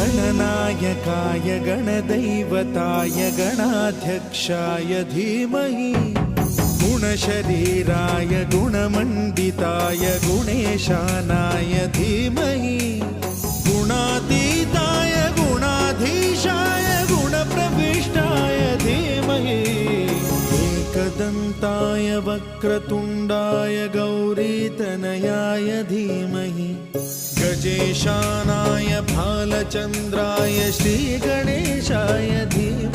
गणनायकाय गणदैवताय गणाध्यक्षाय धीमहि गुणशरीराय गुणमण्डिताय गुणेशानाय धीमहि गुणातीताय गुणाधीशाय गुणप्रविष्टाय धीमहि एकदन्ताय वक्रतुण्डाय गौरीतनयाय धीमहि गजेशानाय भालचन्द्राय श्रीगणेशाय धीमहि